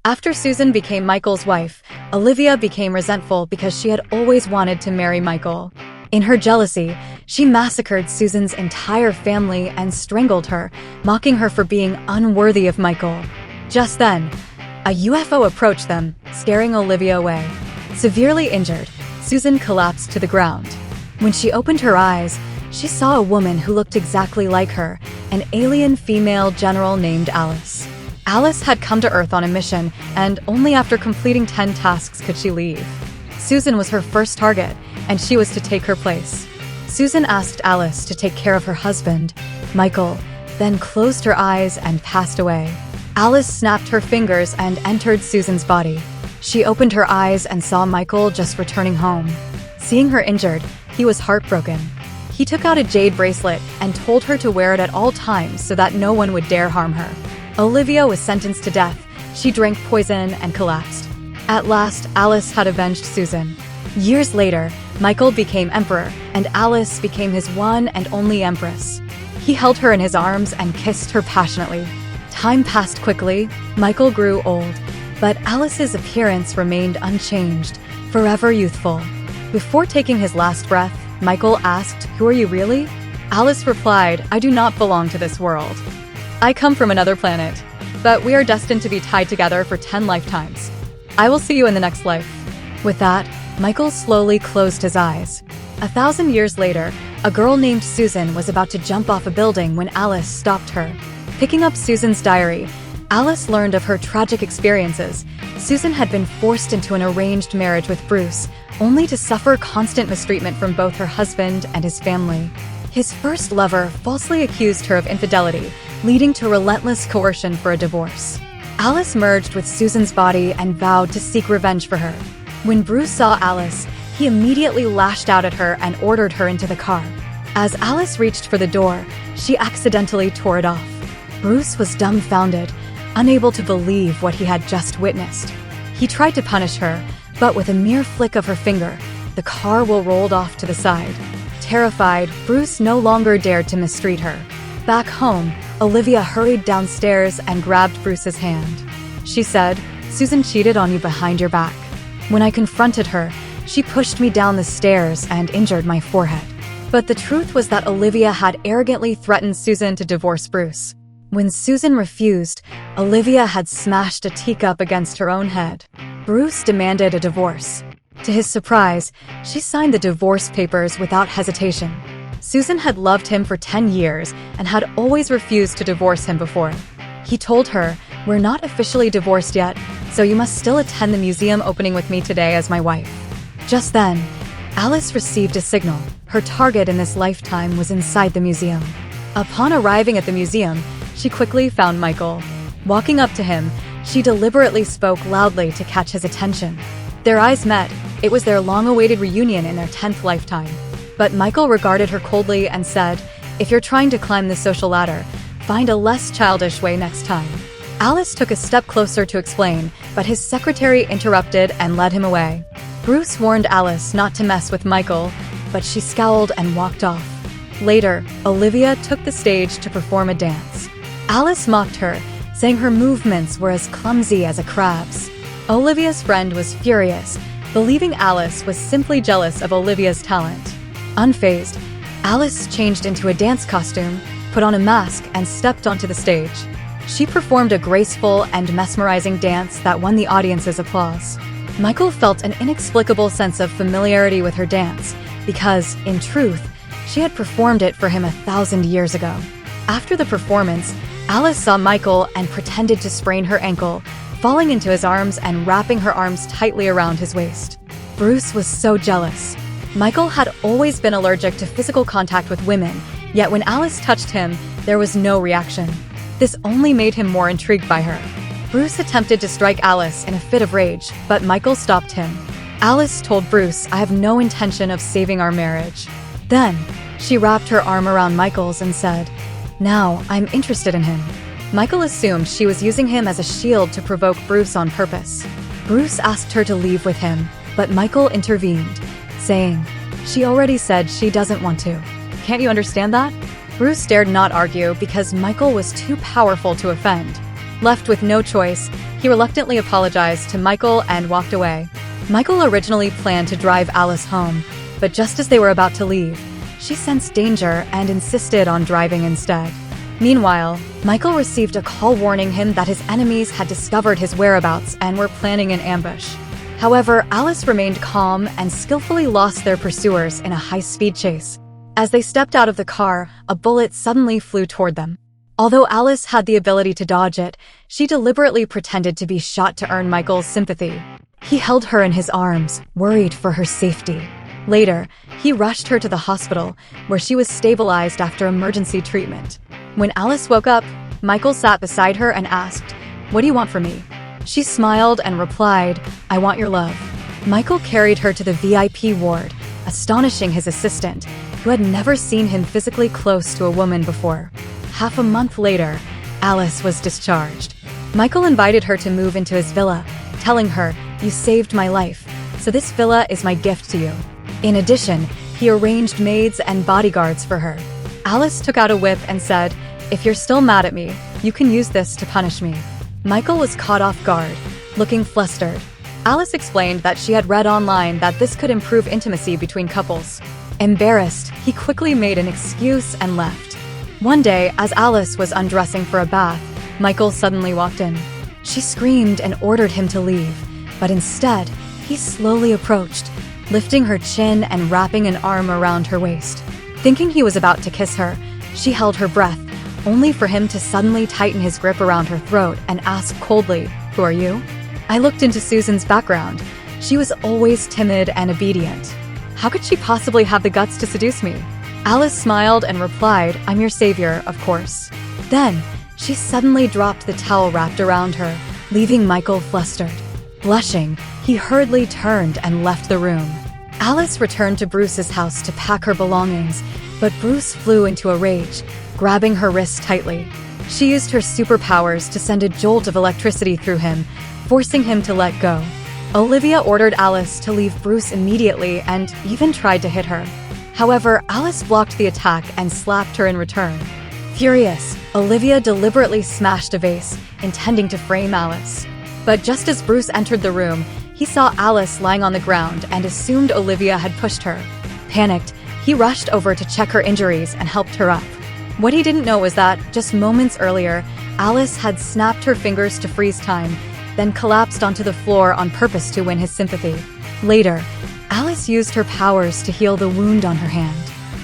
After Susan became Michael's wife, Olivia became resentful because she had always wanted to marry Michael. In her jealousy, she massacred Susan's entire family and strangled her, mocking her for being unworthy of Michael. Just then, a UFO approached them, scaring Olivia away. Severely injured, Susan collapsed to the ground. When she opened her eyes, she saw a woman who looked exactly like her, an alien female general named Alice. Alice had come to Earth on a mission, and only after completing 10 tasks could she leave. Susan was her first target, and she was to take her place. Susan asked Alice to take care of her husband, Michael, then closed her eyes and passed away. Alice snapped her fingers and entered Susan's body. She opened her eyes and saw Michael just returning home. Seeing her injured, he was heartbroken. He took out a jade bracelet and told her to wear it at all times so that no one would dare harm her. Olivia was sentenced to death. She drank poison and collapsed. At last, Alice had avenged Susan. Years later, Michael became emperor, and Alice became his one and only empress. He held her in his arms and kissed her passionately. Time passed quickly. Michael grew old, but Alice's appearance remained unchanged, forever youthful. Before taking his last breath, Michael asked, "Who are you really?" Alice replied, "I do not belong to this world. I come from another planet, but we are destined to be tied together for 10 lifetimes. I will see you in the next life." With that, Michael slowly closed his eyes. 1,000 years later, a girl named Susan was about to jump off a building when Alice stopped her. Picking up Susan's diary, Alice learned of her tragic experiences. Susan had been forced into an arranged marriage with Bruce, only to suffer constant mistreatment from both her husband and his family. His first lover falsely accused her of infidelity, leading to relentless coercion for a divorce. Alice merged with Susan's body and vowed to seek revenge for her. When Bruce saw Alice, he immediately lashed out at her and ordered her into the car. As Alice reached for the door, she accidentally tore it off. Bruce was dumbfounded, unable to believe what he had just witnessed. He tried to punish her, but with a mere flick of her finger, the car wheel rolled off to the side. Terrified, Bruce no longer dared to mistreat her. Back home, Olivia hurried downstairs and grabbed Bruce's hand. She said, "Susan cheated on you behind your back. When I confronted her, she pushed me down the stairs and injured my forehead." But the truth was that Olivia had arrogantly threatened Susan to divorce Bruce. When Susan refused, Olivia had smashed a teacup against her own head. Bruce demanded a divorce. To his surprise, she signed the divorce papers without hesitation. Susan had loved him for 10 years and had always refused to divorce him before. He told her, "We're not officially divorced yet, so you must still attend the museum opening with me today as my wife." Just then, Alice received a signal. Her target in this lifetime was inside the museum. Upon arriving at the museum, she quickly found Michael. Walking up to him, she deliberately spoke loudly to catch his attention. Their eyes met. It was their long-awaited reunion in their 10th lifetime. But Michael regarded her coldly and said, "If you're trying to climb the social ladder, find a less childish way next time." Alice took a step closer to explain, but his secretary interrupted and led him away. Bruce warned Alice not to mess with Michael, but she scowled and walked off. Later, Olivia took the stage to perform a dance. Alice mocked her, saying her movements were as clumsy as a crab's. Olivia's friend was furious, believing Alice was simply jealous of Olivia's talent. Unfazed, Alice changed into a dance costume, put on a mask, and stepped onto the stage. She performed a graceful and mesmerizing dance that won the audience's applause. Michael felt an inexplicable sense of familiarity with her dance, because, in truth, she had performed it for him 1,000 years ago. After the performance, Alice saw Michael and pretended to sprain her ankle, falling into his arms and wrapping her arms tightly around his waist. Bruce was so jealous. Michael had always been allergic to physical contact with women, yet when Alice touched him, there was no reaction. This only made him more intrigued by her. Bruce attempted to strike Alice in a fit of rage, but Michael stopped him. Alice told Bruce, "I have no intention of saving our marriage." Then, she wrapped her arm around Michael's and said, "Now, I'm interested in him." Michael assumed she was using him as a shield to provoke Bruce on purpose. Bruce asked her to leave with him, but Michael intervened, saying, "She already said she doesn't want to. Can't you understand that?" Bruce dared not argue because Michael was too powerful to offend. Left with no choice, he reluctantly apologized to Michael and walked away. Michael originally planned to drive Alice home, but just as they were about to leave, she sensed danger and insisted on driving instead. Meanwhile, Michael received a call warning him that his enemies had discovered his whereabouts and were planning an ambush. However, Alice remained calm and skillfully lost their pursuers in a high-speed chase. As they stepped out of the car, a bullet suddenly flew toward them. Although Alice had the ability to dodge it, she deliberately pretended to be shot to earn Michael's sympathy. He held her in his arms, worried for her safety. Later, he rushed her to the hospital, where she was stabilized after emergency treatment. When Alice woke up, Michael sat beside her and asked, "What do you want from me?" She smiled and replied, "I want your love." Michael carried her to the VIP ward, astonishing his assistant, who had never seen him physically close to a woman before. Half a month later, Alice was discharged. Michael invited her to move into his villa, telling her, "You saved my life, so this villa is my gift to you." In addition, he arranged maids and bodyguards for her. Alice took out a whip and said, "If you're still mad at me, you can use this to punish me." Michael was caught off guard, looking flustered. Alice explained that she had read online that this could improve intimacy between couples. Embarrassed, he quickly made an excuse and left. One day, as Alice was undressing for a bath, Michael suddenly walked in. She screamed and ordered him to leave, but instead, he slowly approached, lifting her chin and wrapping an arm around her waist. Thinking he was about to kiss her, she held her breath, only for him to suddenly tighten his grip around her throat and ask coldly, "Who are you?" I looked into Susan's background. She was always timid and obedient. How could she possibly have the guts to seduce me? Alice smiled and replied, "I'm your savior, of course." Then, she suddenly dropped the towel wrapped around her, leaving Michael flustered. Blushing, he hurriedly turned and left the room. Alice returned to Bruce's house to pack her belongings, but Bruce flew into a rage, grabbing her wrist tightly. She used her superpowers to send a jolt of electricity through him, forcing him to let go. Olivia ordered Alice to leave Bruce immediately and even tried to hit her. However, Alice blocked the attack and slapped her in return. Furious, Olivia deliberately smashed a vase, intending to frame Alice. But just as Bruce entered the room, he saw Alice lying on the ground and assumed Olivia had pushed her. Panicked, he rushed over to check her injuries and helped her up. What he didn't know was that, just moments earlier, Alice had snapped her fingers to freeze time, then collapsed onto the floor on purpose to win his sympathy. Later, Alice used her powers to heal the wound on her hand.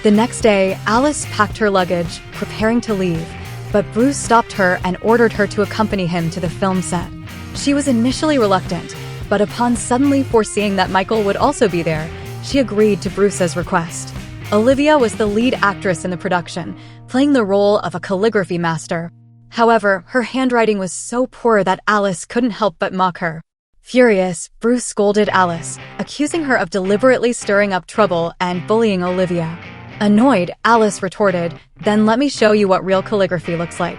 The next day, Alice packed her luggage, preparing to leave, but Bruce stopped her and ordered her to accompany him to the film set. She was initially reluctant, but upon suddenly foreseeing that Michael would also be there, she agreed to Bruce's request. Olivia was the lead actress in the production, playing the role of a calligraphy master. However, her handwriting was so poor that Alice couldn't help but mock her. Furious, Bruce scolded Alice, accusing her of deliberately stirring up trouble and bullying Olivia. Annoyed, Alice retorted, "Then let me show you what real calligraphy looks like."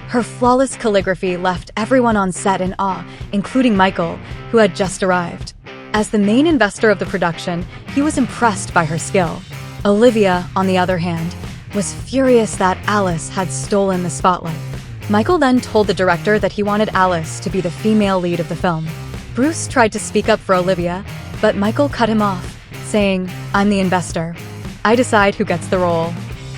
Her flawless calligraphy left everyone on set in awe, including Michael, who had just arrived. As the main investor of the production, he was impressed by her skill. Olivia, on the other hand, was furious that Alice had stolen the spotlight. Michael then told the director that he wanted Alice to be the female lead of the film. Bruce tried to speak up for Olivia, but Michael cut him off, saying, "I'm the investor. I decide who gets the role."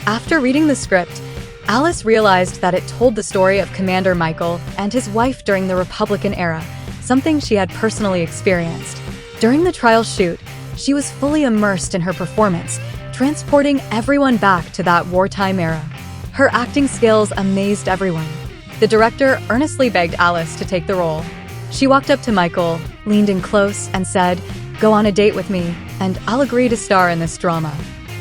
After reading the script, Alice realized that it told the story of Commander Michael and his wife during the Republican era, something she had personally experienced. During the trial shoot, she was fully immersed in her performance, transporting everyone back to that wartime era. Her acting skills amazed everyone. The director earnestly begged Alice to take the role. She walked up to Michael, leaned in close, and said, "Go on a date with me, and I'll agree to star in this drama."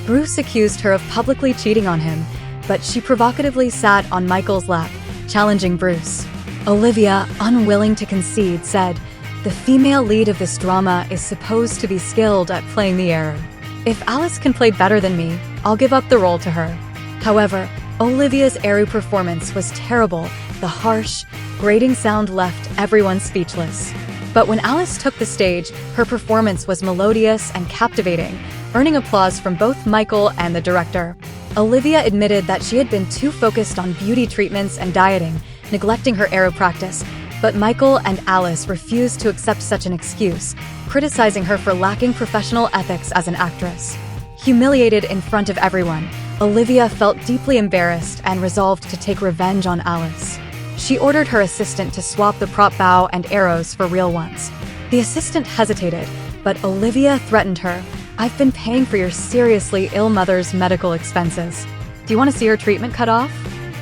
Bruce accused her of publicly cheating on him, but she provocatively sat on Michael's lap, challenging Bruce. Olivia, unwilling to concede, said, "The female lead of this drama is supposed to be skilled at playing the error. If Alice can play better than me, I'll give up the role to her." However, Olivia's airy performance was terrible. The harsh, grating sound left everyone speechless. But when Alice took the stage, her performance was melodious and captivating, earning applause from both Michael and the director. Olivia admitted that she had been too focused on beauty treatments and dieting, neglecting her arrow practice, but Michael and Alice refused to accept such an excuse, criticizing her for lacking professional ethics as an actress. Humiliated in front of everyone, Olivia felt deeply embarrassed and resolved to take revenge on Alice. She ordered her assistant to swap the prop bow and arrows for real ones. The assistant hesitated, but Olivia threatened her. "I've been paying for your seriously ill mother's medical expenses. Do you want to see her treatment cut off?"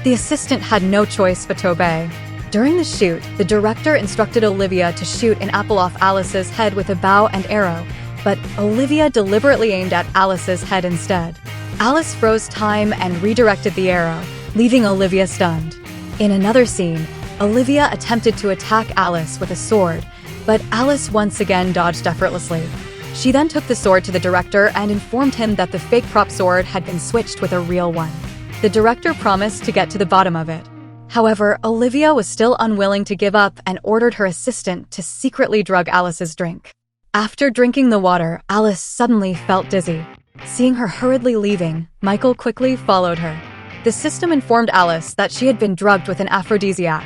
The assistant had no choice but to obey. During the shoot, the director instructed Olivia to shoot an apple off Alice's head with a bow and arrow, but Olivia deliberately aimed at Alice's head instead. Alice froze time and redirected the arrow, leaving Olivia stunned. In another scene, Olivia attempted to attack Alice with a sword, but Alice once again dodged effortlessly. She then took the sword to the director and informed him that the fake prop sword had been switched with a real one. The director promised to get to the bottom of it. However, Olivia was still unwilling to give up and ordered her assistant to secretly drug Alice's drink. After drinking the water, Alice suddenly felt dizzy. Seeing her hurriedly leaving, Michael quickly followed her. The system informed Alice that she had been drugged with an aphrodisiac.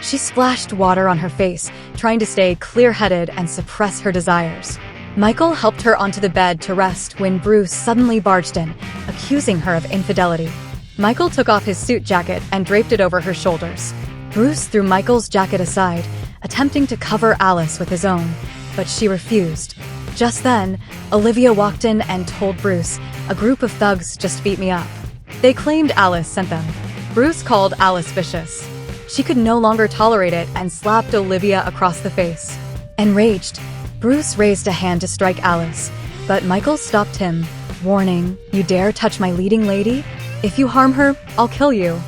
She splashed water on her face, trying to stay clear-headed and suppress her desires. Michael helped her onto the bed to rest when Bruce suddenly barged in, accusing her of infidelity. Michael took off his suit jacket and draped it over her shoulders. Bruce threw Michael's jacket aside, attempting to cover Alice with his own, but she refused. Just then, Olivia walked in and told Bruce, "A group of thugs just beat me up." They claimed Alice sent them. Bruce called Alice vicious. She could no longer tolerate it and slapped Olivia across the face. Enraged, Bruce raised a hand to strike Alice, but Michael stopped him, warning, "You dare touch my leading lady? If you harm her, I'll kill you."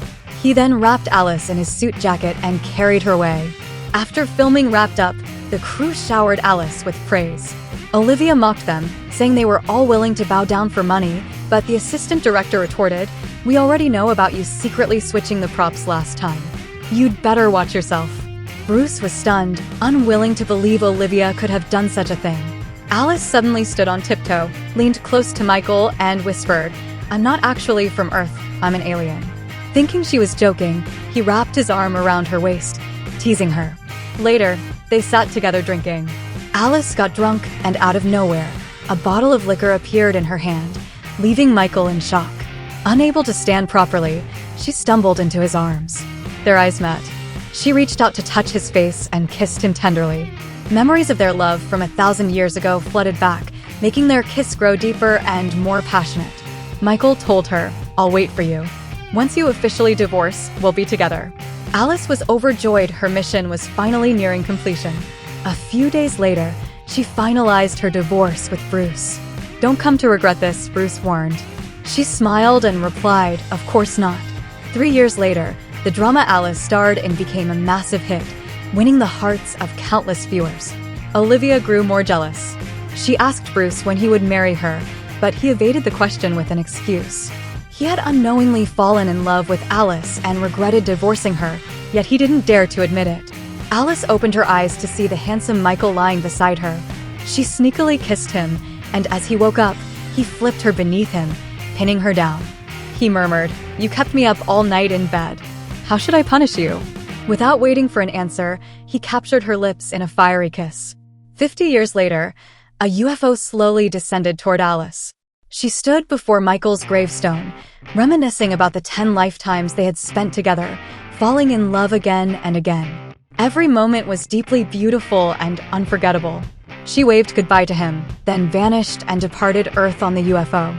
He then wrapped Alice in his suit jacket and carried her away. After filming wrapped up, the crew showered Alice with praise. Olivia mocked them, saying they were all willing to bow down for money, but the assistant director retorted, "We already know about you secretly switching the props last time. You'd better watch yourself." Bruce was stunned, unwilling to believe Olivia could have done such a thing. Alice suddenly stood on tiptoe, leaned close to Michael, and whispered, "I'm not actually from Earth, I'm an alien." Thinking she was joking, he wrapped his arm around her waist, teasing her. Later, they sat together drinking. Alice got drunk, and out of nowhere, a bottle of liquor appeared in her hand, leaving Michael in shock. Unable to stand properly, she stumbled into his arms. Their eyes met. She reached out to touch his face and kissed him tenderly. Memories of their love from 1,000 years ago flooded back, making their kiss grow deeper and more passionate. Michael told her, "I'll wait for you. Once you officially divorce, we'll be together." Alice was overjoyed her mission was finally nearing completion. A few days later, she finalized her divorce with Bruce. "Don't come to regret this," Bruce warned. She smiled and replied, "Of course not." 3 years later, the drama Alice starred in became a massive hit, winning the hearts of countless viewers. Olivia grew more jealous. She asked Bruce when he would marry her, but he evaded the question with an excuse. He had unknowingly fallen in love with Alice and regretted divorcing her, yet he didn't dare to admit it. Alice opened her eyes to see the handsome Michael lying beside her. She sneakily kissed him, and as he woke up, he flipped her beneath him, pinning her down. He murmured, "You kept me up all night in bed. How should I punish you?" Without waiting for an answer, he captured her lips in a fiery kiss. 50 years later, a UFO slowly descended toward Alice. She stood before Michael's gravestone, reminiscing about the 10 lifetimes they had spent together, falling in love again and again. Every moment was deeply beautiful and unforgettable. She waved goodbye to him, then vanished and departed Earth on the UFO.